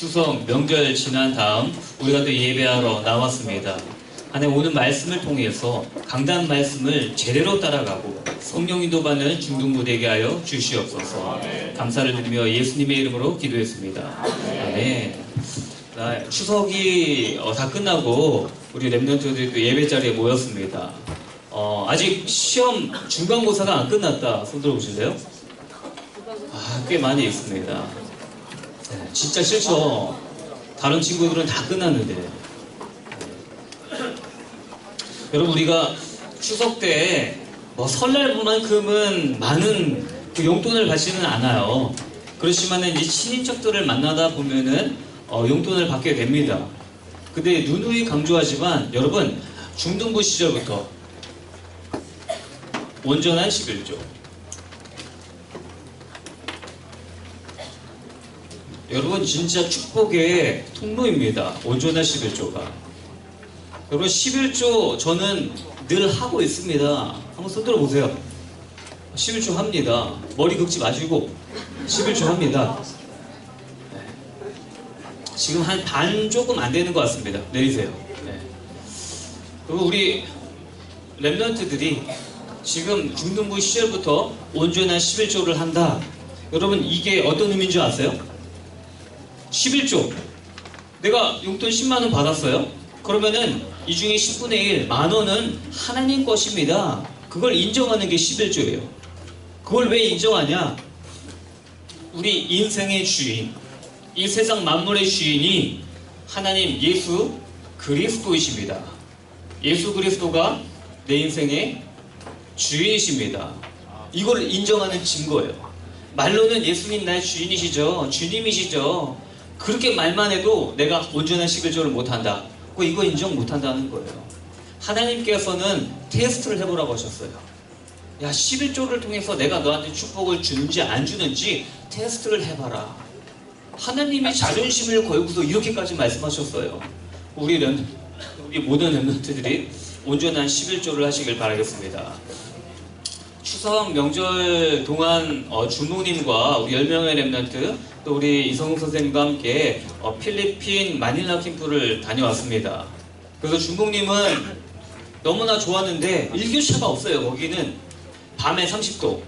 추석 명절 지난 다음 우리가 또 예배하러 나왔습니다. 하나님 오늘 말씀을 통해서 강단 말씀을 제대로 따라가고 성령 인도받는 중등부 되게 하여 주시옵소서. 감사를 드리며 예수님의 이름으로 기도했습니다. 아멘. 추석이 다 끝나고 우리 랩런트들이 또 예배 자리에 모였습니다. 아직 시험 중간고사가 안 끝났다. 손 들어보실래요? 꽤 많이 있습니다. 진짜 싫죠. 다른 친구들은 다 끝났는데. 여러분, 우리가 추석 때 설날만큼은 많은 그 용돈을 받지는 않아요. 그렇지만 이제 친인척들을 만나다 보면은 용돈을 받게 됩니다. 근데 누누이 강조하지만 여러분, 중등부 시절부터 온전한 11조. 여러분, 진짜 축복의 통로입니다. 온전한 11조가. 여러분, 11조 저는 늘 하고 있습니다. 한번 손들어 보세요. 11조 합니다. 머리 긁지 마시고 11조 합니다. 지금 한 반 조금 안 되는 것 같습니다. 내리세요. 그리고 우리 랩런트들이 지금 중등부 시절부터 온전한 11조를 한다. 여러분, 이게 어떤 의미인 줄 아세요? 11조. 내가 용돈 10만원 받았어요. 그러면은 이 중에 10분의 1, 만원은 하나님 것입니다. 그걸 인정하는 게 11조예요. 그걸 왜 인정하냐? 우리 인생의 주인, 이 세상 만물의 주인이 하나님 예수 그리스도이십니다. 예수 그리스도가 내 인생의 주인이십니다. 이걸 인정하는 증거예요. 말로는 예수님 나의 주인이시죠. 주님이시죠. 그렇게 말만 해도 내가 온전한 11조를 못한다. 이거 인정 못한다는 거예요. 하나님께서는 테스트를 해보라고 하셨어요. 야, 11조를 통해서 내가 너한테 축복을 주는지 안 주는지 테스트를 해봐라. 하나님이 자존심을 걸고서 이렇게까지 말씀하셨어요. 우리 모든 랩런트들이 온전한 11조를 하시길 바라겠습니다. 추석 명절 동안 주모님과 우리 10명의 랩런트 또 우리 이성욱 선생님과 함께 필리핀 마닐라 캠프를 다녀왔습니다. 그래서 주모님은 너무나 좋았는데 일교차가 없어요. 거기는 밤에 30도,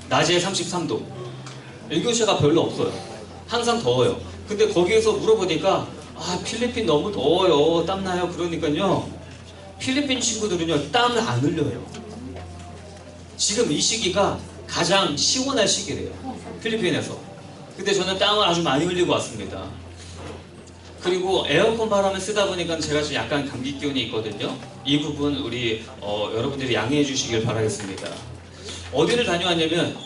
낮에 33도. 일교차가 별로 없어요. 항상 더워요. 근데 거기에서 물어보니까 필리핀 너무 더워요. 땀나요. 그러니까요, 필리핀 친구들은요 땀을 안 흘려요. 지금 이 시기가 가장 시원한 시기래요, 필리핀에서. 근데 저는 땀을 아주 많이 흘리고 왔습니다. 그리고 에어컨 바람을 쓰다 보니까 제가 좀 약간 감기 기운이 있거든요. 이 부분 우리 여러분들이 양해해 주시길 바라겠습니다. 어디를 다녀왔냐면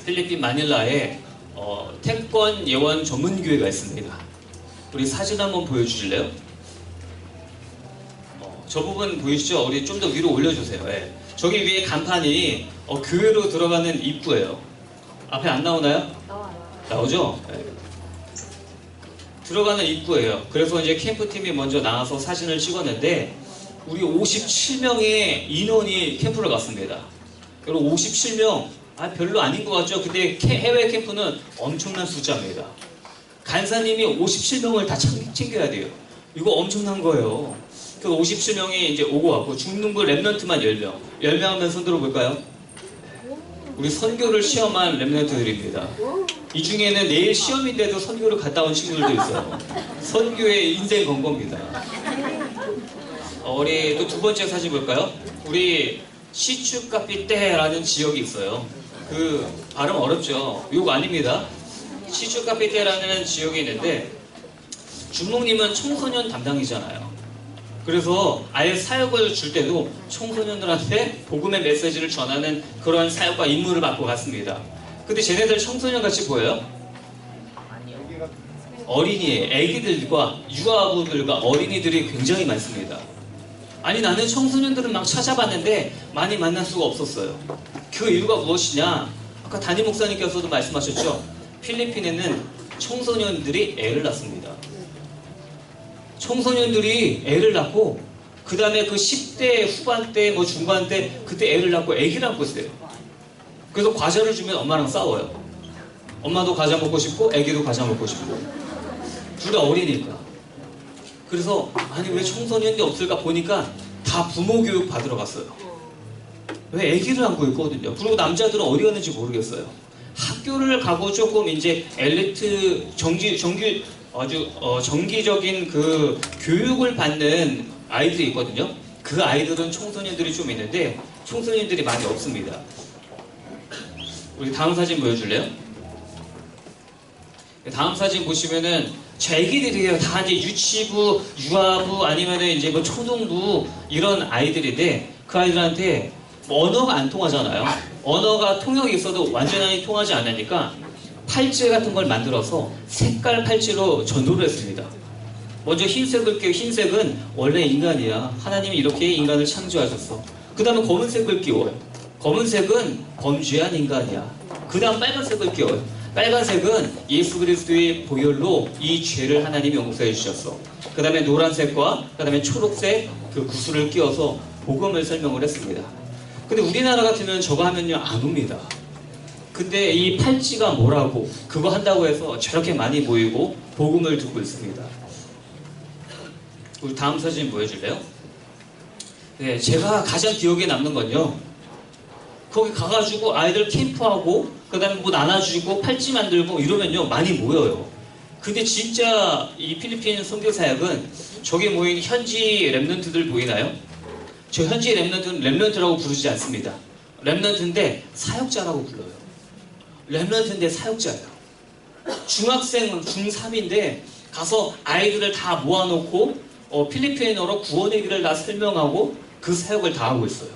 필리핀 마닐라에 태권 예원 전문교회가 있습니다. 우리 사진 한번 보여주실래요? 저 부분 보이시죠? 우리 좀 더 위로 올려주세요. 저기 위에 간판이 교회로 들어가는 입구예요. 앞에 안 나오나요? 나오죠? 들어가는 입구예요. 그래서 이제 캠프팀이 먼저 나와서 사진을 찍었는데 우리 57명의 인원이 캠프를 갔습니다. 여러분, 57명 별로 아닌 것 같죠? 근데 해외 캠프는 엄청난 숫자입니다. 간사님이 57명을 다 챙겨야 돼요. 이거 엄청난 거예요. 그 57명이 이제 오고 왔고, 중등부 랩런트만 10명. 10명 하면 손 들어볼까요? 우리 선교를 시험한 랩런트들입니다. 이 중에는 내일 시험인데도 선교를 갔다 온 친구들도 있어요. 선교의 인생 건 겁니다. 우리 또 두 번째 사진 볼까요? 우리 시추카피테라는 지역이 있어요. 그 발음 어렵죠? 욕 아닙니다. 시추카피테라는 지역이 있는데 주목님은 청소년 담당이잖아요. 그래서 아예 사역을 줄 때도 청소년들한테 복음의 메시지를 전하는 그런 사역과 임무를 맡고 갔습니다. 근데 쟤네들 청소년 같이 보여요? 어린이, 애기들과 유아부들과 어린이들이 굉장히 많습니다. 아니, 나는 청소년들은 막 찾아봤는데 많이 만날 수가 없었어요. 그 이유가 무엇이냐? 아까 담임 목사님께서도 말씀하셨죠? 필리핀에는 청소년들이 애를 낳습니다. 청소년들이 애를 낳고 그 다음에 그 10대 후반 때 중반 때 그때 애를 낳고 애기를 낳고 있어요. 그래서 과자를 주면 엄마랑 싸워요. 엄마도 과자 먹고 싶고 애기도 과자 먹고 싶고 둘 다 어리니까. 그래서 아니 왜 청소년이 없을까 보니까 다 부모 교육 받으러 갔어요. 왜 애기를 안고 있거든요. 그리고 남자들은 어디 갔는지 모르겠어요. 학교를 가고 조금 이제 엘리트 아주 정기적인 그 교육을 받는 아이들이 있거든요. 그 아이들은 청소년들이 좀 있는데 청소년들이 많이 없습니다. 우리 다음 사진 보여줄래요? 다음 사진 보시면은 저 애기들이에요. 다 이제 유치부, 유아부 아니면은 이제 뭐 초등부 이런 아이들인데 그 아이들한테 뭐 언어가 안 통하잖아요. 언어가 통역이 있어도 완전히 통하지 않으니까 팔찌 같은 걸 만들어서 색깔 팔찌로 전도를 했습니다. 먼저 흰색을 끼워. 흰색은 원래 인간이야. 하나님이 이렇게 인간을 창조하셨어. 그 다음에 검은색을 끼워요. 검은색은 범죄한 인간이야. 그 다음 빨간색을 끼워요. 빨간색은 예수 그리스도의 보혈로 이 죄를 하나님이 용서해 주셨어. 그 다음에 노란색과 그 다음에 초록색 그 구슬을 끼워서 복음을 설명을 했습니다. 근데 우리나라 같으면 저거 하면요 안 옵니다. 근데 이 팔찌가 뭐라고 그거 한다고 해서 저렇게 많이 모이고 복음을 듣고 있습니다. 우리 다음 사진 보여줄래요? 네, 제가 가장 기억에 남는 건요. 거기 가가지고 아이들 캠프하고 그 다음에 뭐 나눠주고 팔찌 만들고 이러면요 많이 모여요. 근데 진짜 이 필리핀 선교사역은 저기 모인 현지 랩런트들 보이나요? 저 현지 랩런트는 랩런트라고 부르지 않습니다. 랩런트인데 사역자라고 불러요. 랩런트인데 사역자예요. 중학생 중3인데 가서 아이들을 다 모아놓고 필리핀어로 구원의 길을 다 설명하고 그 사역을 다 하고 있어요.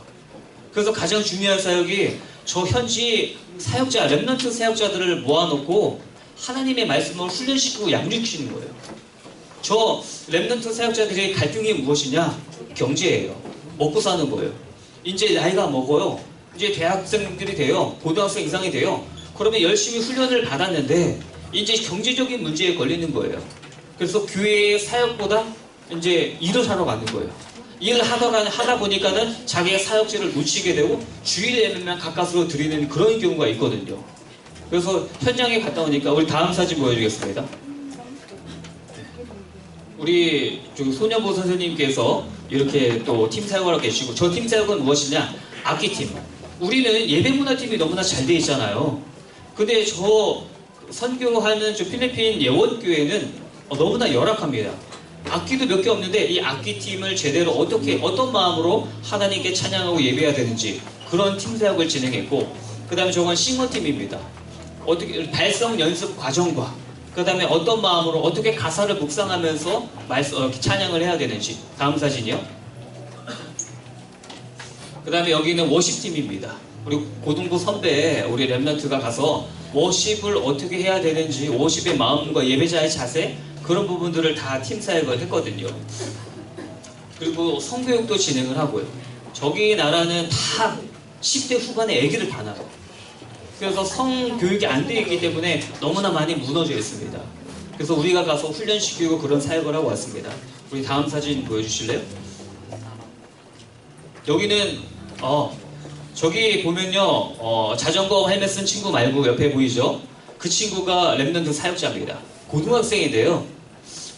그래서 가장 중요한 사역이 저 현지 사역자, 랩런트 사역자들을 모아놓고 하나님의 말씀을 훈련시키고 양육시키는 거예요. 저 랩런트 사역자들의 갈등이 무엇이냐? 경제예요. 먹고 사는 거예요. 이제 나이가 먹어요. 이제 대학생들이 돼요. 고등학생 이상이 돼요. 그러면 열심히 훈련을 받았는데 이제 경제적인 문제에 걸리는 거예요. 그래서 교회의 사역보다 이제 일을 하러 가는 거예요. 일을 하다 보니까는 자기의 사역지를 놓치게 되고 주일에만 가까스로 드리는 그런 경우가 있거든요. 그래서 현장에 갔다 오니까 우리 다음 사진 보여주겠습니다. 우리 소녀보 선생님께서 이렇게 또 팀 사역을 하고 계시고 저 팀 사역은 무엇이냐? 악기팀. 우리는 예배문화팀이 너무나 잘 돼 있잖아요. 근데 저 선교하는 저 필리핀 예원교회는 너무나 열악합니다. 악기도 몇 개 없는데 이 악기팀을 제대로 어떤 마음으로 하나님께 찬양하고 예배해야 되는지 그런 팀 사역을 진행했고 그 다음에 저건 싱어팀입니다. 어떻게 발성 연습 과정과 그 다음에 어떤 마음으로 어떻게 가사를 묵상하면서 찬양을 해야 되는지. 다음 사진이요. 그 다음에 여기는 워십팀입니다. 우리 고등부 선배 우리 랩런트가 가서 워십을 어떻게 해야 되는지 워십의 마음과 예배자의 자세 그런 부분들을 다 팀 사역을 했거든요. 그리고 성교육도 진행을 하고요. 저기 나라는 다 10대 후반에 아기를 다 낳아요. 그래서 성교육이 안 되어 있기 때문에 너무나 많이 무너져 있습니다. 그래서 우리가 가서 훈련시키고 그런 사역을 하고 왔습니다. 우리 다음 사진 보여주실래요? 여기는 저기 보면요 자전거 헬멧 쓴 친구 말고 옆에 보이죠? 그 친구가 랩런트 사역자입니다. 고등학생인데요.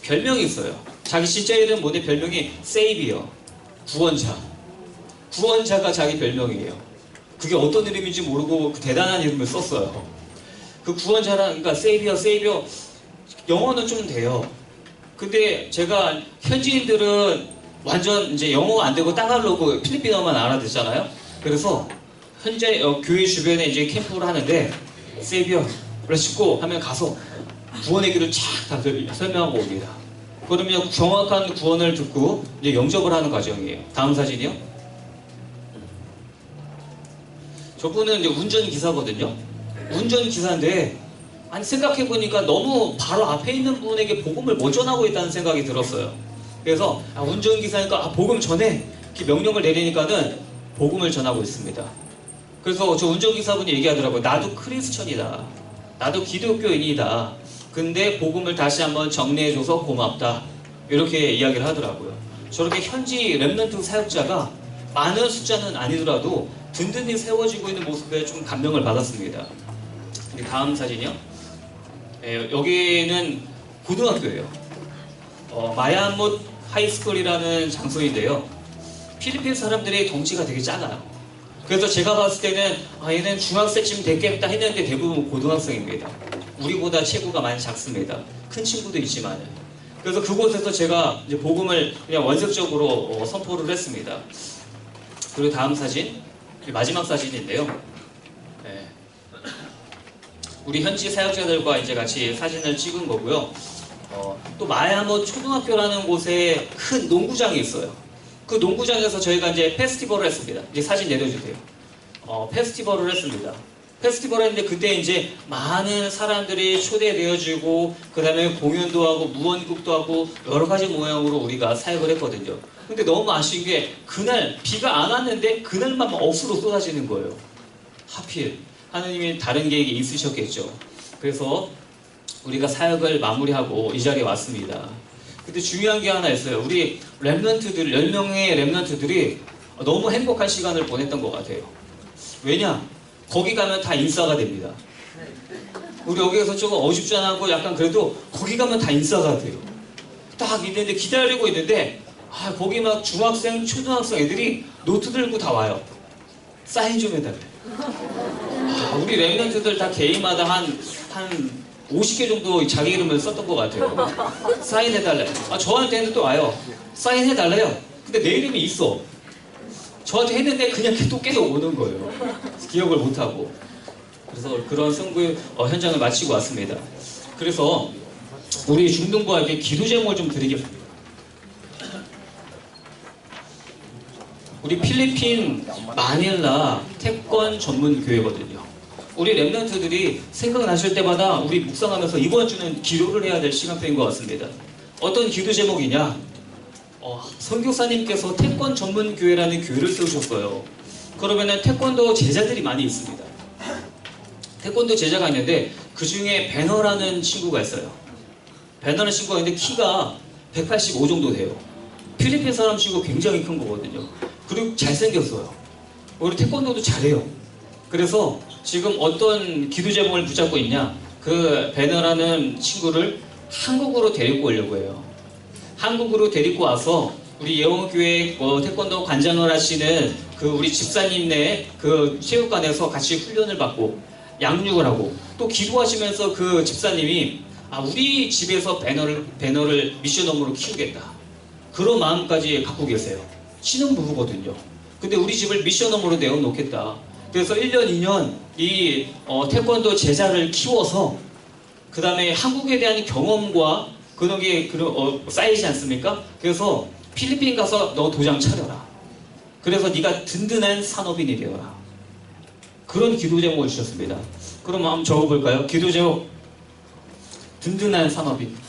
별명이 있어요. 자기 진짜 이름 뭔데 별명이 세이비어, 구원자. 구원자가 자기 별명이에요. 그게 어떤 이름인지 모르고 그 대단한 이름을 썼어요. 그 구원자랑 그러니까 세이비어 영어는 좀 돼요. 근데 제가 현지인들은 완전 이제 영어가 안 되고 따갈로그 필리핀어만 알아듣잖아요. 그래서 현재 교회 주변에 이제 캠프를 하는데 세이비어 그러시고 하면 가서 구원의 길을 쫙 다 설명하고 옵니다. 그러면 정확한 구원을 듣고 이제 영접을 하는 과정이에요. 다음 사진이요. 저분은 이제 운전기사거든요. 운전기사인데 아니 생각해보니까 너무 바로 앞에 있는 분에게 복음을 못 전하고 있다는 생각이 들었어요. 그래서 운전기사니까 복음 전해 이렇게 명령을 내리니까는 복음을 전하고 있습니다. 그래서 저 운전기사분이 얘기하더라고요. 나도 크리스천이다. 나도 기독교인이다. 근데 복음을 다시 한번 정리해줘서 고맙다. 이렇게 이야기를 하더라고요. 저렇게 현지 랩런트 사역자가 많은 숫자는 아니더라도 든든히 세워지고 있는 모습에 좀 감명을 받았습니다. 다음 사진이요. 여기는 고등학교예요. 마야못 하이스쿨이라는 장소인데요. 필리핀 사람들의 덩치가 되게 작아요. 그래서 제가 봤을 때는 얘는 중학생쯤 됐겠다 했는데 대부분 고등학생입니다. 우리보다 체구가 많이 작습니다. 큰 친구도 있지만. 그래서 그곳에서 제가 이제 복음을 그냥 원색적으로 선포를 했습니다. 그리고 다음 사진, 마지막 사진인데요. 네. 우리 현지 사역자들과 이제 같이 사진을 찍은 거고요. 또 마야못 초등학교라는 곳에 큰 농구장이 있어요. 그 농구장에서 저희가 이제 페스티벌을 했습니다. 이제 사진 내려주세요. 페스티벌을 했습니다. 페스티벌을 했는데 그때 이제 많은 사람들이 초대되어지고 그 다음에 공연도 하고 무언국도 하고 여러 가지 모양으로 우리가 사역을 했거든요. 근데 너무 아쉬운 게 그날 비가 안 왔는데 그날만 억수로 쏟아지는 거예요. 하필 하느님이 다른 계획이 있으셨겠죠. 그래서 우리가 사역을 마무리하고 이 자리에 왔습니다. 근데 중요한 게 하나 있어요. 우리 랩런트들, 10명의 랩런트들이 너무 행복한 시간을 보냈던 것 같아요. 왜냐? 거기 가면 다 인싸가 됩니다. 우리 여기에서 조금 어줍잖하고 약간 그래도 거기 가면 다 인싸가 돼요. 딱 있는데 기다리고 있는데 거기 막 중학생, 초등학생 애들이 노트 들고 다 와요. 사인 좀 해달래. 우리 랩런트들 다 개인마다 한 50개 정도 자기 이름을 썼던 것 같아요. 사인해달래. 저한테는 또 와요. 사인해달래요. 근데 내 이름이 있어. 저한테 했는데 그냥 또 계속 오는 거예요. 기억을 못하고. 그래서 그런 선교 현장을 마치고 왔습니다. 그래서 우리 중등부에게 기도 제목을 좀 드리겠습니다. 우리 필리핀 마닐라 태권 전문 교회거든요. 우리 랩런트들이 생각나실 때마다 우리 묵상하면서 이번 주는 기도를 해야 될 시간표인 것 같습니다. 어떤 기도 제목이냐? 선교사님께서 태권 전문 교회라는 교회를 세우셨어요. 그러면은 태권도 제자들이 많이 있습니다. 태권도 제자가 있는데 그 중에 배너라는 친구가 있어요. 배너라는 친구가 있는데 키가 185 정도 돼요. 필리핀 사람 치고 굉장히 큰 거거든요. 그리고 잘생겼어요. 우리 태권도도 잘해요. 그래서 지금 어떤 기도 제목을 붙잡고 있냐? 그 배너라는 친구를 한국으로 데리고 오려고 해요. 한국으로 데리고 와서 우리 예원교회 태권도 관장을 하시는 그 우리 집사님네 그 체육관에서 같이 훈련을 받고 양육을 하고 또 기도하시면서 그 집사님이 우리 집에서 배너를 미션홈으로 키우겠다. 그런 마음까지 갖고 계세요. 신혼부부거든요. 근데 우리 집을 미션홈으로 내어놓겠다. 그래서 1년, 2년 이 태권도 제자를 키워서 그 다음에 한국에 대한 경험과 그런 게 쌓이지 않습니까? 그래서 필리핀 가서 너 도장 차려라. 그래서 네가 든든한 산업인이 되어라. 그런 기도 제목을 주셨습니다. 그럼 한번 적어볼까요? 기도 제목 든든한 산업인.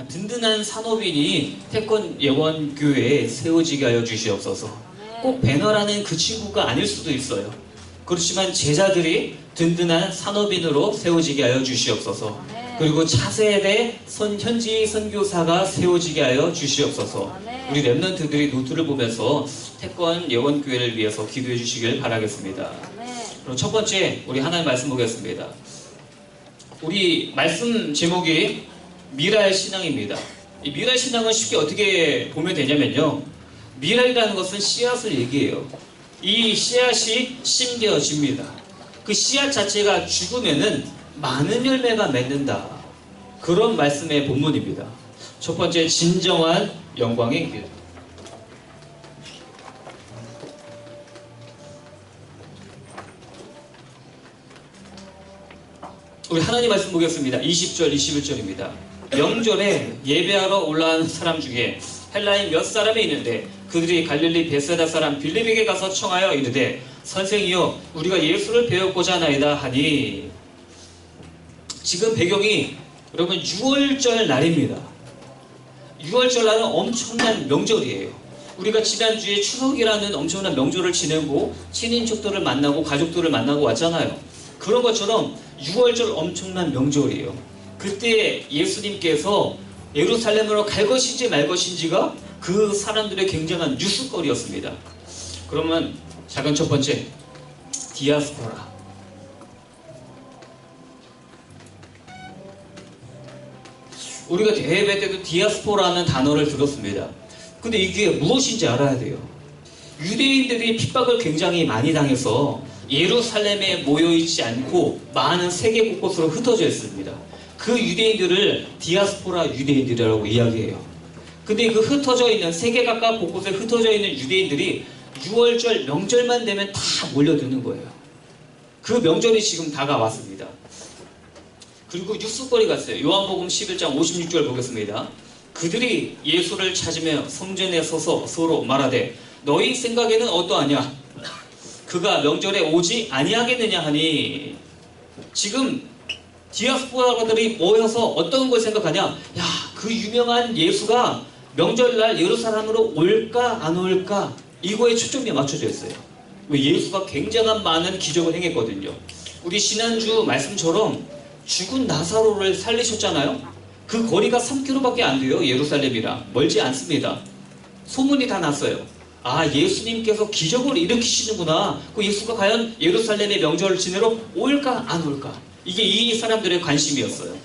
든든한 산업인이 태권 예원교회에 세워지게 하여 주시옵소서. 꼭 배너라는 그 친구가 아닐 수도 있어요. 그렇지만 제자들이 든든한 산업인으로 세워지게 하여 주시옵소서. 그리고 차세대 현지 선교사가 세워지게 하여 주시옵소서. 우리 랩런트들이 노트를 보면서 태권 예원교회를 위해서 기도해 주시길 바라겠습니다. 그럼 첫 번째 우리 하나님 말씀 보겠습니다. 우리 말씀 제목이 미랄 신앙입니다. 이 미랄 신앙은 쉽게 어떻게 보면 되냐면요. 미랄이라는 것은 씨앗을 얘기해요. 이 씨앗이 심겨집니다. 그 씨앗 자체가 죽으면은 많은 열매가 맺는다. 그런 말씀의 본문입니다. 첫 번째, 진정한 영광의 길. 우리 하나님 말씀 보겠습니다. 20절, 21절입니다. 명절에 예배하러 올라온 사람 중에 헬라인 몇 사람이 있는데 그들이 갈릴리 베세다 사람 빌립에게 가서 청하여 이르되 선생이여 우리가 예수를 배웠고자 하나이다 하니. 지금 배경이 여러분 6월절 날입니다. 6월절 날은 엄청난 명절이에요. 우리가 지난주에 추석이라는 엄청난 명절을 지내고 친인척들을 만나고 가족들을 만나고 왔잖아요. 그런 것처럼 6월절 엄청난 명절이에요. 그때 예수님께서 예루살렘으로 갈 것인지 말 것인지가 그 사람들의 굉장한 뉴스거리였습니다. 그러면 작은 첫 번째, 디아스포라. 우리가 대회배 때도 디아스포라는 단어를 들었습니다. 근데 이게 무엇인지 알아야 돼요. 유대인들이 핍박을 굉장히 많이 당해서 예루살렘에 모여있지 않고 많은 세계 곳곳으로 흩어져 있습니다. 그 유대인들을 디아스포라 유대인들이라고 이야기해요. 근데 그 흩어져 있는 세계 각각 곳곳에 흩어져 있는 유대인들이 6월절 명절만 되면 다 몰려드는 거예요. 그 명절이 지금 다가왔습니다. 그리고 뉴스거리가 있어요. 요한복음 11장 56절 보겠습니다. 그들이 예수를 찾으며 성전에 서서 서로 말하되 너희 생각에는 어떠하냐? 그가 명절에 오지 아니하겠느냐 하니. 지금 디아스포라들이 모여서 어떤 걸 생각하냐? 야, 그 유명한 예수가 명절날 예루살렘으로 올까 안 올까? 이거에 초점이 맞춰져 있어요. 왜? 예수가 굉장한 많은 기적을 행했거든요. 우리 지난주 말씀처럼 죽은 나사로를 살리셨잖아요. 그 거리가 3km밖에 안 돼요. 예루살렘이랑 멀지 않습니다. 소문이 다 났어요. 아, 예수님께서 기적을 일으키시는구나. 그 예수가 과연 예루살렘의 명절을 지내러 올까 안 올까? 이게 이 사람들의 관심이었어요.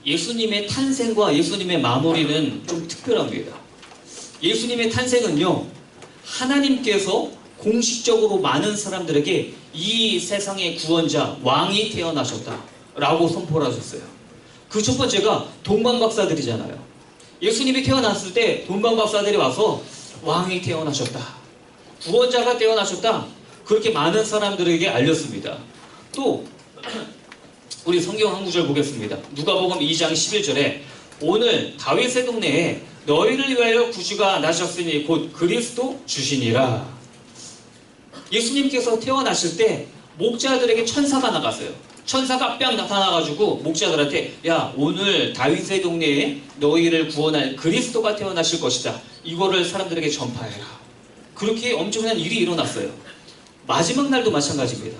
예수님의 탄생과 예수님의 마무리는 좀 특별합니다. 예수님의 탄생은요, 하나님께서 공식적으로 많은 사람들에게 이 세상의 구원자, 왕이 태어나셨다라고 선포를 하셨어요. 그 첫 번째가 동방박사들이잖아요. 예수님이 태어났을 때 동방박사들이 와서 왕이 태어나셨다, 구원자가 태어나셨다, 그렇게 많은 사람들에게 알렸습니다. 또 우리 성경 한 구절 보겠습니다. 누가복음 2장 11절에 오늘 다윗의 동네에 너희를 위하여 구주가 나셨으니 곧 그리스도 주시니라. 예수님께서 태어나실 때 목자들에게 천사가 나갔어요. 천사가 뿅 나타나가지고 목자들한테 야, 오늘 다윗의 동네에 너희를 구원할 그리스도가 태어나실 것이다, 이거를 사람들에게 전파해라. 그렇게 엄청난 일이 일어났어요. 마지막 날도 마찬가지입니다.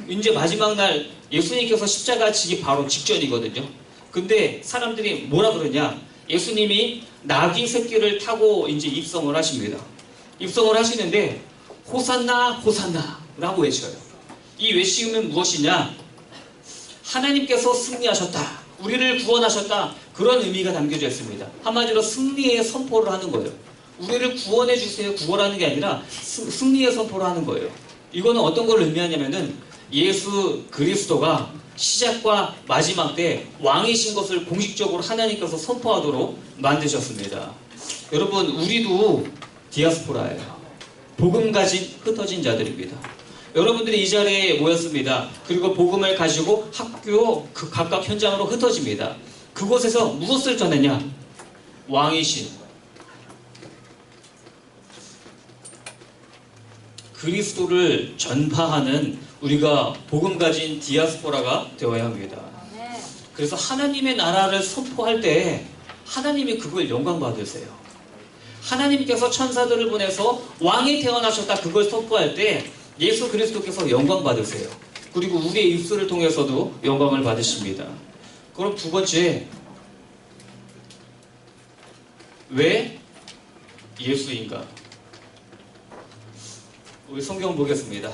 이제 마지막 날 예수님께서 십자가 지기 바로 직전이거든요. 근데 사람들이 뭐라 그러냐? 예수님이 나귀 새끼를 타고 이제 입성을 하십니다. 입성을 하시는데 호산나 호산나 라고 외쳐요. 이 외침은 무엇이냐? 하나님께서 승리하셨다, 우리를 구원하셨다, 그런 의미가 담겨져 있습니다. 한마디로 승리의 선포를 하는 거예요. 우리를 구원해 주세요, 구원하는 게 아니라 승리의 선포를 하는 거예요. 이거는 어떤 걸 의미하냐면은 예수 그리스도가 시작과 마지막 때 왕이신 것을 공식적으로 하나님께서 선포하도록 만드셨습니다. 여러분, 우리도 디아스포라예요. 복음 가진 흩어진 자들입니다. 여러분들이 이 자리에 모였습니다. 그리고 복음을 가지고 학교 그 각각 현장으로 흩어집니다. 그곳에서 무엇을 전했냐? 왕이신 그리스도를 전파하는 우리가 복음 가진 디아스포라가 되어야 합니다. 그래서 하나님의 나라를 선포할 때 하나님이 그걸 영광 받으세요. 하나님께서 천사들을 보내서 왕이 태어나셨다, 그걸 선포할 때 예수 그리스도께서 영광 받으세요. 그리고 우리의 입술을 통해서도 영광을 받으십니다. 그럼 두 번째, 왜 예수인가? 우리 성경 보겠습니다.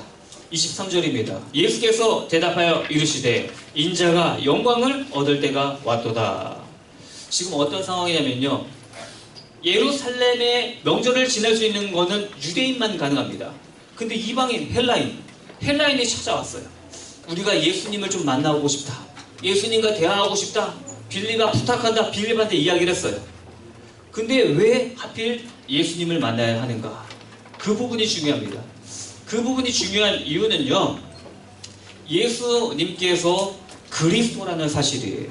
23절입니다. 예수께서 대답하여 이르시되 인자가 영광을 얻을 때가 왔도다. 지금 어떤 상황이냐면요, 예루살렘의 명절을 지낼 수 있는 것은 유대인만 가능합니다. 근데 이방인, 헬라인이 찾아왔어요. 우리가 예수님을 좀 만나보고 싶다, 예수님과 대화하고 싶다, 빌리가 부탁한다, 빌립한테 이야기를 했어요. 근데 왜 하필 예수님을 만나야 하는가? 그 부분이 중요합니다. 그 부분이 중요한 이유는요, 예수님께서 그리스도라는 사실이에요.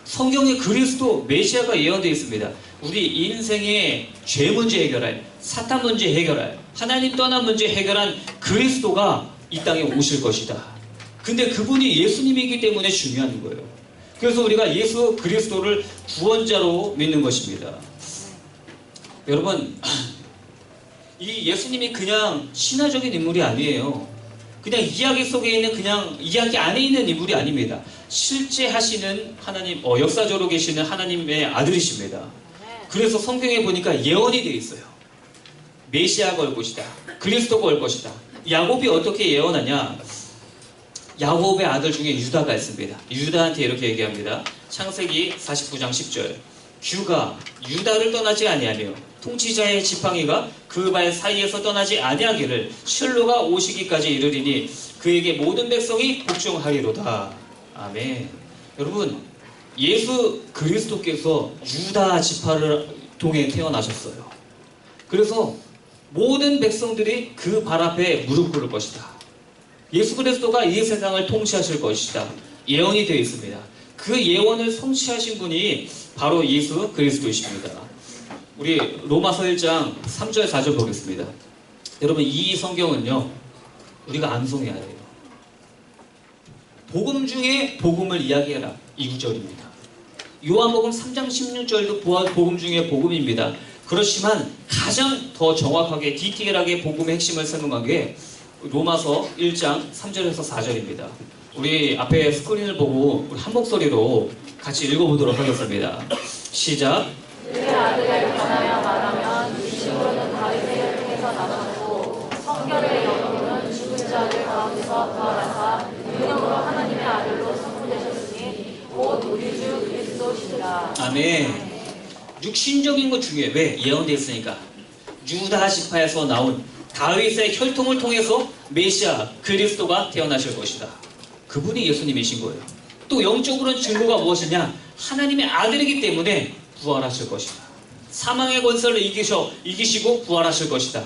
성경에 그리스도, 메시아가 예언되어 있습니다. 우리 인생의 죄 문제 해결할, 사탄 문제 해결할, 하나님 떠난 문제 해결한 그리스도가 이 땅에 오실 것이다. 근데 그분이 예수님이기 때문에 중요한 거예요. 그래서 우리가 예수 그리스도를 구원자로 믿는 것입니다. 여러분, 이 예수님이 그냥 신화적인 인물이 아니에요. 그냥 이야기 속에 있는, 그냥 이야기 안에 있는 인물이 아닙니다. 실제 하시는 하나님, 역사적으로 계시는 하나님의 아들이십니다. 그래서 성경에 보니까 예언이 되어 있어요. 메시아가 올 것이다, 그리스도가 올 것이다. 야곱이 어떻게 예언하냐? 야곱의 아들 중에 유다가 있습니다. 유다한테 이렇게 얘기합니다. 창세기 49장 10절. 규가 유다를 떠나지 아니하며 통치자의 지팡이가 그 발 사이에서 떠나지 아니하기를 실로가 오시기까지 이르리니 그에게 모든 백성이 복종하리로다. 아멘. 여러분, 예수 그리스도께서 유다 지파를 통해 태어나셨어요. 그래서 모든 백성들이 그 발 앞에 무릎 꿇을 것이다. 예수 그리스도가 이 세상을 통치하실 것이다. 예언이 되어 있습니다. 그 예언을 성취하신 분이 바로 예수 그리스도이십니다. 우리 로마서 1장 3절 4절 보겠습니다. 여러분, 이 성경은요, 우리가 암송해야 돼요. 복음 중에 복음을 이야기해라, 이 구절입니다. 요한복음 3장 16절도 복음 중에 복음입니다. 그렇지만 가장 더 정확하게 디테일하게 복음의 핵심을 설명한 게 로마서 1장 3절에서 4절입니다. 우리 앞에 스크린을 보고 우리 한 목소리로 같이 읽어보도록 하겠습니다. 시작. 그의 아들을 변하여 말하면 이심으로는 다윗을 통해서 나타났고 성결의 영으로는 죽은 자들 가운데서 부활하사 능력으로 하나님의 아들로 선포되셨으니 곧 우리 주 그리스도시니라. 아멘. 육신적인 것 중에 왜? 예언되어 있으니까. 유다 지파에서 나온 다윗의 혈통을 통해서 메시아 그리스도가 태어나실 것이다. 그분이 예수님이신 거예요. 또 영적으로는 증거가 무엇이냐? 하나님의 아들이기 때문에 부활하실 것이다. 사망의 권세를 이기시고 부활하실 것이다.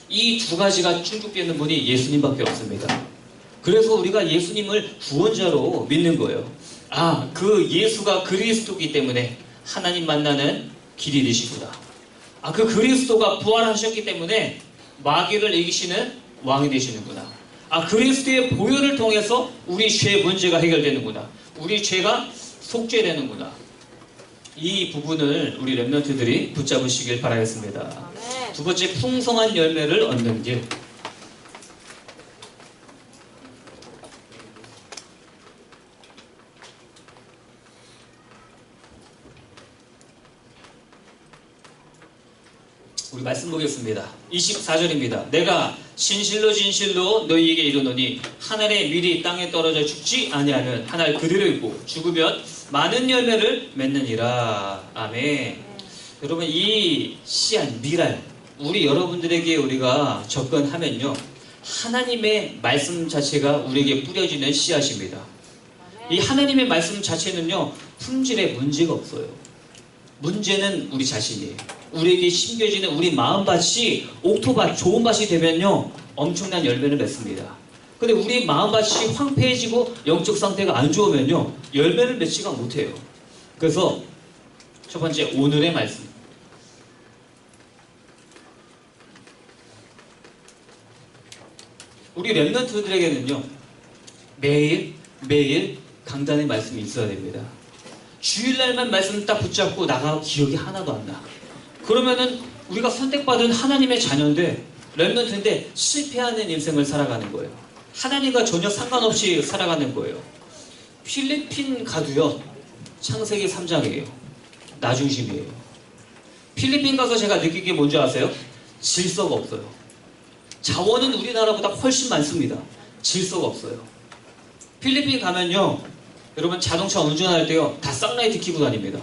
이 두 가지가 충족되는 분이 예수님밖에 없습니다. 그래서 우리가 예수님을 구원자로 믿는 거예요. 아, 그 예수가 그리스도이기 때문에 하나님 만나는 길이 되시구나. 아, 그 그리스도가 부활하셨기 때문에 마귀를 이기시는 왕이 되시는구나. 아, 그리스도의 보혈을 통해서 우리 죄 문제가 해결되는구나. 우리 죄가 속죄되는구나. 이 부분을 우리 렘넌트들이 붙잡으시길 바라겠습니다. 두 번째, 풍성한 열매를 얻는 길. 우리 말씀 보겠습니다. 24절입니다. 내가 진실로 진실로 너희에게 이르노니 하늘의 밀이 땅에 떨어져 죽지 아니하면 한 알 그대로 있고 죽으면 많은 열매를 맺느니라. 아멘. 여러분, 이 씨앗, 밀알, 우리 여러분들에게 우리가 접근하면요, 하나님의 말씀 자체가 우리에게 뿌려지는 씨앗입니다. 이 하나님의 말씀 자체는요, 품질에 문제가 없어요. 문제는 우리 자신이에요. 우리에게 심겨지는 우리 마음밭이 옥토밭, 좋은 밭이 되면요, 엄청난 열매를 맺습니다. 근데 우리 마음밭이 황폐해지고 영적 상태가 안 좋으면요, 열매를 맺지가 못해요. 그래서 첫 번째, 오늘의 말씀. 우리 렘넌트들에게는요, 매일 강단의 말씀이 있어야 됩니다. 주일날만 말씀 딱 붙잡고 나가고 기억이 하나도 안 나. 그러면은 우리가 선택받은 하나님의 자녀인데, 렘넌트인데 실패하는 인생을 살아가는 거예요. 하나님과 전혀 상관없이 살아가는 거예요. 필리핀 가도요, 창세기 3장이에요. 나 중심이에요. 필리핀 가서 제가 느낀 게 뭔지 아세요? 질서가 없어요. 자원은 우리나라보다 훨씬 많습니다. 질서가 없어요. 필리핀 가면요, 여러분 자동차 운전할 때요, 다 쌍라이트 켜고 다닙니다.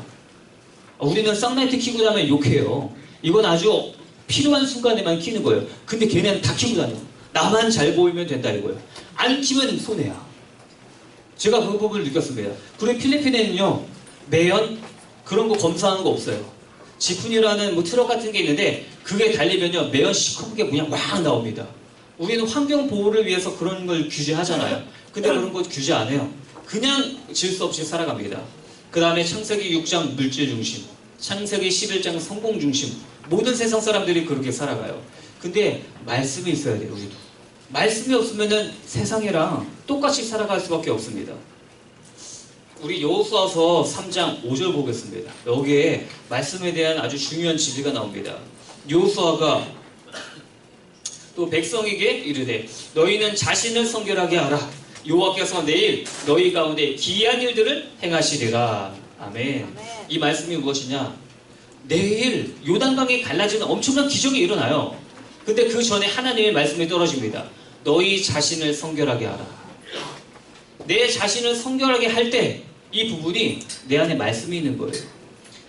우리는 쌍라이트 켜고 다니면 욕해요. 이건 아주 필요한 순간에만 켜는 거예요. 근데 걔네는 다 켜고 다녀요. 나만 잘 보이면 된다 이거예요. 안 켜면 손해야. 제가 그 부분을 느꼈습니다. 그리고 필리핀에는요, 매연 그런 거 검사하는 거 없어요. 지푼이라는 뭐 트럭 같은 게 있는데 그게 달리면요, 매연 시커멓게 그냥 막 나옵니다. 우리는 환경 보호를 위해서 그런 걸 규제하잖아요. 근데 그런 거 규제 안 해요. 그냥 질서 없이 살아갑니다. 그 다음에 창세기 6장 물질 중심, 창세기 11장 성공 중심, 모든 세상 사람들이 그렇게 살아가요. 근데 말씀이 있어야 돼요, 우리도. 말씀이 없으면은 세상이랑 똑같이 살아갈 수밖에 없습니다. 우리 여호수아서 3장 5절 보겠습니다. 여기에 말씀에 대한 아주 중요한 진리가 나옵니다. 여호수아가 또 백성에게 이르되 너희는 자신을 성결하게 하라. 여호와께서 내일 너희 가운데 기이한 일들을 행하시리라. 아멘. 이 말씀이 무엇이냐? 내일 요단강이 갈라지는 엄청난 기적이 일어나요. 근데 그 전에 하나님의 말씀이 떨어집니다. 너희 자신을 성결하게 하라. 내 자신을 성결하게 할 때 이 부분이 내 안에 말씀이 있는 거예요.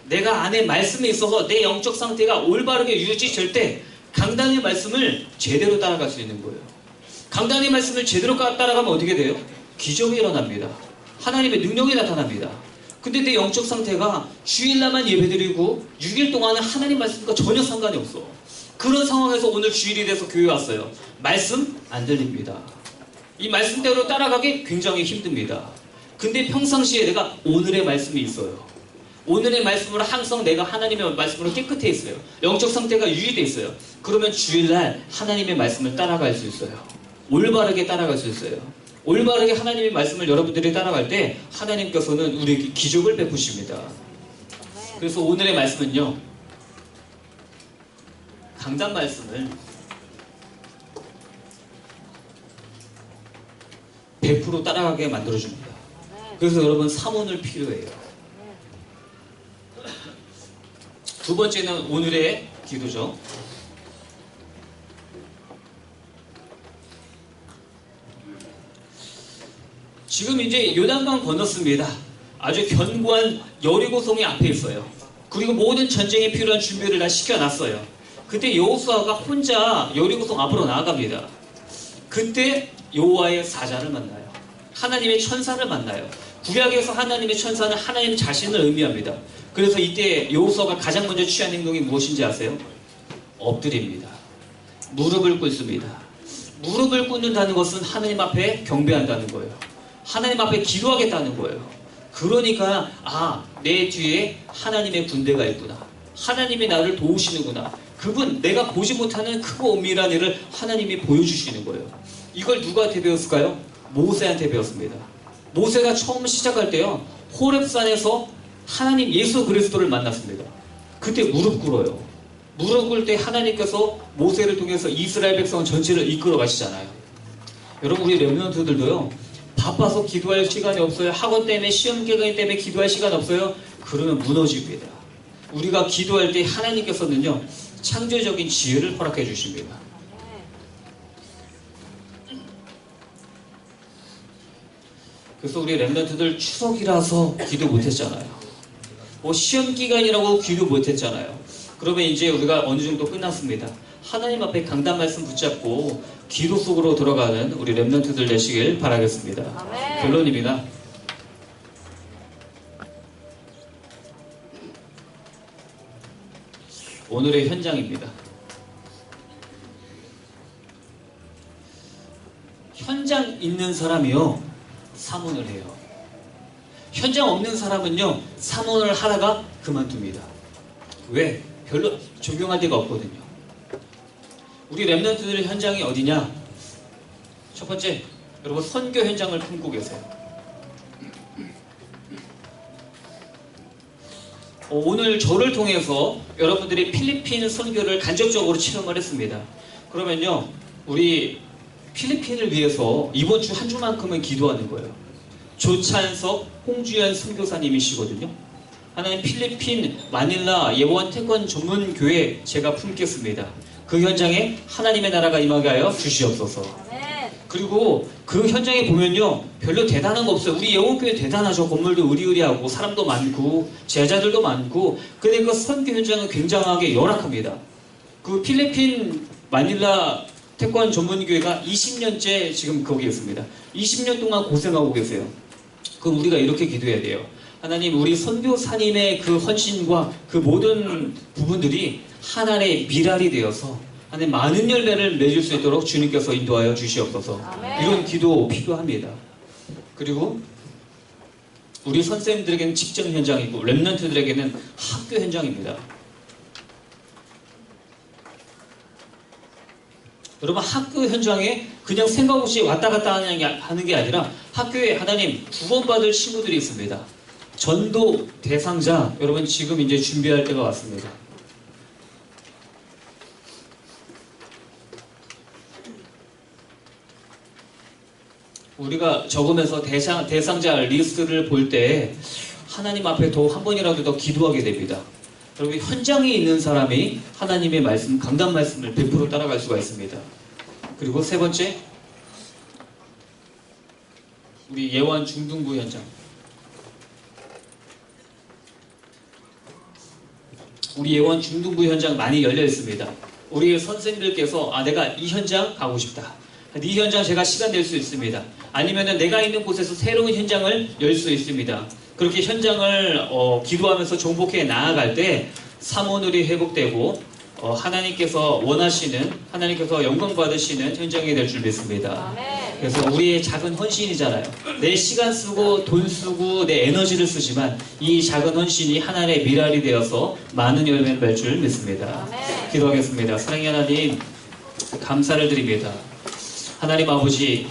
내가 안에 말씀이 있어서 내 영적 상태가 올바르게 유지될 때 강단의 말씀을 제대로 따라갈 수 있는 거예요. 강단의 말씀을 제대로 따라가면 어떻게 돼요? 기적이 일어납니다. 하나님의 능력이 나타납니다. 근데 내 영적 상태가 주일날만 예배드리고 6일 동안은 하나님 말씀과 전혀 상관이 없어. 그런 상황에서 오늘 주일이 돼서 교회 왔어요. 말씀 안 들립니다. 이 말씀대로 따라가기 굉장히 힘듭니다. 근데 평상시에 내가 오늘의 말씀이 있어요. 오늘의 말씀으로 항상 내가 하나님의 말씀으로 깨끗해 있어요. 영적 상태가 유지돼 있어요. 그러면 주일날 하나님의 말씀을 따라갈 수 있어요. 올바르게 따라갈 수 있어요. 올바르게 하나님의 말씀을 여러분들이 따라갈 때 하나님께서는 우리에게 기적을 베푸십니다. 그래서 오늘의 말씀은요, 강단 말씀을 100% 따라가게 만들어줍니다. 그래서 여러분 사모늘 필요해요. 두 번째는 오늘의 기도죠. 지금 이제 요단강 건넜습니다. 아주 견고한 여리고성이 앞에 있어요. 그리고 모든 전쟁에 필요한 준비를 다 시켜놨어요. 그때 여호수아가 혼자 여리고성 앞으로 나아갑니다. 그때 여호와의 사자를 만나요. 하나님의 천사를 만나요. 구약에서 하나님의 천사는 하나님 자신을 의미합니다. 그래서 이때 여호수아가 가장 먼저 취한 행동이 무엇인지 아세요? 엎드립니다. 무릎을 꿇습니다. 무릎을 꿇는다는 것은 하나님 앞에 경배한다는 거예요. 하나님 앞에 기도하겠다는 거예요. 그러니까 내 뒤에 하나님의 군대가 있구나. 하나님이 나를 도우시는구나. 그분 내가 보지 못하는 크고 엄밀한 일을 하나님이 보여주시는 거예요. 이걸 누구한테 배웠을까요? 모세한테 배웠습니다. 모세가 처음 시작할 때요, 호렙산에서 하나님 예수 그리스도를 만났습니다. 그때 무릎 꿇어요. 무릎 꿇을 때 하나님께서 모세를 통해서 이스라엘 백성 전체를 이끌어 가시잖아요. 여러분, 우리 렘넌트들도요, 바빠서 기도할 시간이 없어요. 학원 때문에, 시험 기간 때문에 기도할 시간 없어요. 그러면 무너집니다. 우리가 기도할 때 하나님께서는요, 창조적인 지혜를 허락해 주십니다. 그래서 우리 렘넌트들 추석이라서 기도 못했잖아요. 시험 기간이라고 기도 못했잖아요. 그러면 이제 우리가 어느 정도 끝났습니다. 하나님 앞에 강단 말씀 붙잡고 기도 속으로 들어가는 우리 렘넌트들 되시길 바라겠습니다. 아멘. 결론입니다. 오늘의 현장입니다. 현장 있는 사람이요, 사모를 해요. 현장 없는 사람은요, 사모를 하다가 그만둡니다. 왜? 별로 적용할 데가 없거든요. 우리 렘넌트들 현장이 어디냐? 첫 번째, 여러분 선교 현장을 품고 계세요. 오늘 저를 통해서 여러분들이 필리핀 선교를 간접적으로 체험을 했습니다. 그러면요, 우리 필리핀을 위해서 이번 주 한 주만큼은 기도하는 거예요. 조찬석 홍주연 선교사님이시거든요. 하나님 필리핀 마닐라 예원 태권 전문 교회 제가 품겠습니다. 그 현장에 하나님의 나라가 임하게 하여 주시옵소서. 그리고 그 현장에 보면요, 별로 대단한 거 없어요. 우리 예원교회 대단하죠. 건물도 으리으리하고 사람도 많고 제자들도 많고. 근데 그 선교 현장은 굉장하게 열악합니다. 그 필리핀 마닐라 태권 전문교회가 20년째 지금 거기 있습니다. 20년 동안 고생하고 계세요. 그럼 우리가 이렇게 기도해야 돼요. 하나님, 우리 선교사님의 그 헌신과 그 모든 부분들이 하나의 미랄이 되어서 하나님 많은 열매를 맺을 수 있도록 주님께서 인도하여 주시옵소서. 아멘. 이런 기도 필요합니다. 그리고 우리 선생님들에게는 직장 현장이고 렘넌트들에게는 학교 현장입니다. 여러분, 학교 현장에 그냥 생각 없이 왔다 갔다 하는 게 아니라 학교에 하나님 구원받을 친구들이 있습니다. 전도 대상자, 여러분 지금 이제 준비할 때가 왔습니다. 우리가 적으면서 대상자 리스트를 볼 때 하나님 앞에 더 한 번이라도 더 기도하게 됩니다. 여러분 현장에 있는 사람이 하나님의 말씀, 강단 말씀을 100% 따라갈 수가 있습니다. 그리고 세 번째, 우리 예원 중등부 현장. 우리 예원 중등부 현장 많이 열려 있습니다. 우리 선생님들께서 내가 이 현장 가고 싶다. 이 현장 제가 시간 낼 수 있습니다. 아니면은 내가 있는 곳에서 새로운 현장을 열 수 있습니다. 그렇게 현장을 기도하면서 정복해 나아갈 때 사모늘이 회복되고 하나님께서 원하시는, 하나님께서 영광 받으시는 현장이 될 줄 믿습니다. 아멘. 그래서 우리의 작은 헌신이잖아요. 내 시간 쓰고 돈 쓰고 내 에너지를 쓰지만 이 작은 헌신이 하나님의 미랄이 되어서 많은 열매를 맺을 줄 믿습니다. 아멘. 기도하겠습니다. 사랑의 하나님, 감사를 드립니다. 하나님 아버지,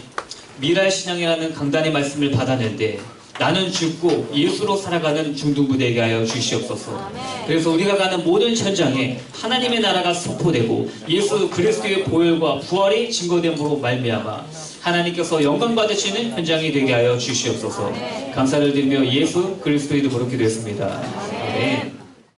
미랄 신앙이라는 강단의 말씀을 받았는데 나는 죽고 예수로 살아가는 중등부 되게 하여 주시옵소서. 아멘. 그래서 우리가 가는 모든 현장에 하나님의 나라가 선포되고 예수 그리스도의 보혈과 부활이 증거됨으로 말미암아 하나님께서 영광 받으시는 현장이 되게 하여 주시옵소서. 감사를 드리며 예수 그리스도의 이름으로 기도했습니다. 아멘.